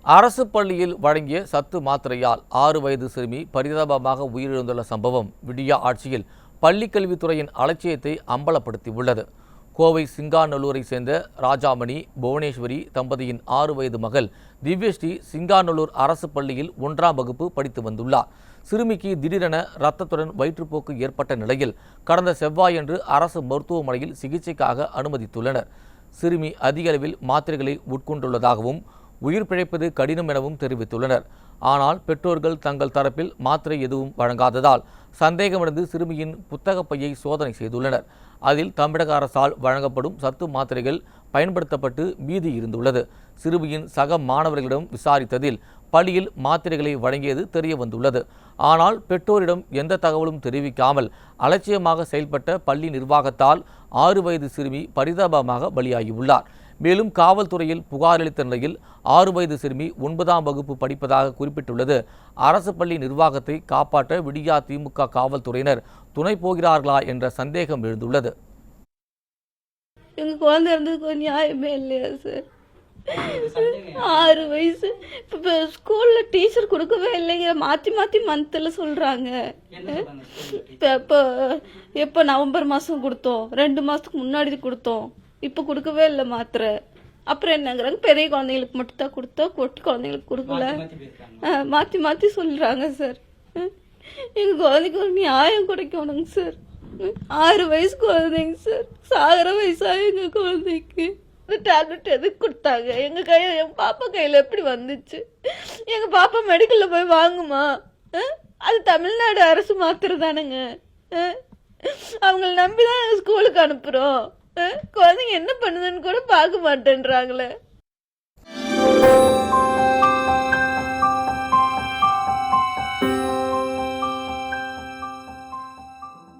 அரசு பள்ளியில் வழங்கிய சத்து மாத்திரையால் 6 வயது சிறுமி பரிதாபமாக உயிரிழந்துள்ள சம்பவம் விடியா ஆட்சியில் பள்ளிக்கல்வித்துறையின் அலட்சியத்தை அம்பலப்படுத்தியுள்ளது. கோவை சிங்காநல்லூரை சேர்ந்த ராஜாமணி புவனேஸ்வரி தம்பதியின் 6 வயது மகள் திவ்யஸ்ரீ சிங்காநல்லூர் அரசு பள்ளியில் 1ஆம் வகுப்பு படித்து வந்துள்ளார். சிறுமிக்கு திடீரென இரத்தத்துடன் வயிற்றுப்போக்கு ஏற்பட்ட நிலையில் கடந்த செவ்வாயன்று அரசு மருத்துவமனையில் சிகிச்சைக்காக அனுமதித்துள்ளனர். சிறுமி அதிக அளவில் மாத்திரைகளை உட்கொண்டுள்ளதாகவும் உயிர் பிழைப்பது கடினம் எனவும் தெரிவித்துள்ளனர். ஆனால் பெற்றோர்கள் தங்கள் தரப்பில் மாத்திரை எதுவும் வழங்காததால் சந்தேகமடைந்து சிறுமியின் புத்தக பையை சோதனை செய்துள்ளனர். அதில் தமிழக அரசால் வழங்கப்படும் சத்து மாத்திரைகள் பயன்படுத்தப்பட்டு மீதி இருந்துள்ளது. சிறுமியின் சக மாணவர்களிடம் விசாரித்ததில் பள்ளியில் மாத்திரைகளை வழங்கியது தெரிய வந்துள்ளது. ஆனால் பெற்றோரிடம் எந்த தகவலும் தெரிவிக்காமல் அலட்சியமாக செயல்பட்ட பள்ளி நிர்வாகத்தால் 6 வயது சிறுமி பரிதாபமாக பலியாகியுள்ளார். மேலும் காவல்துறையில் புகார் அளித்த நிலையில் 6 வயது சிறுமி 9ஆம் வகுப்பு படிப்பதாக குறிப்பிட்டுள்ளது. அரசு பள்ளி நிர்வாகத்தை காப்பாற்ற விடியா திமுக காவல்துறையினர் துணை போகிறார்களா என்ற சந்தேகம் எழுந்துள்ளது. எங்க குழந்தை இருந்ததுக்கு நியாயமே இல்லையா சார்? 6 வயசு. இப்போ ஸ்கூல்ல டீச்சர் கொடுக்கவே இல்லைங்க, மாற்றி மாற்றி மந்த்தில் சொல்கிறாங்க. இப்போ எப்போ நவம்பர் மாதம் கொடுத்தோம், 2 மாதத்துக்கு முன்னாடி கொடுத்தோம், இப்போ கொடுக்கவே இல்லை மாத்திரை. அப்புறம் என்னங்கிறாங்க, பெரிய குழந்தைங்களுக்கு மட்டும்தான் கொடுத்தோம், கொட்டி குழந்தைங்களுக்கு கொடுக்கல, மாற்றி மாற்றி சொல்கிறாங்க சார். எங்கள் குழந்தைக்கு ஒரு நியாயம் கிடைக்கணுங்க சார். 6 வயசு குழந்தைங்க சார், சாகிற வயசா எங்கள் குழந்தைக்கு. இந்த டேப்லெட் எதுக்கு கொடுத்தாங்க? எங்கள் கையில், என் பாப்பா கையில் எப்படி வந்துச்சு? எங்கள் பாப்பா மெடிக்கலில் போய் வாங்குமா? அது தமிழ்நாடு அரசு மாத்திரை தானுங்க. அவங்கள நம்பி தான் ஸ்கூலுக்கு அனுப்புகிறோம். குழந்தைங்க என்ன பண்ணுதுன்னு கூட பார்க்க மாட்டேன்றாங்களே.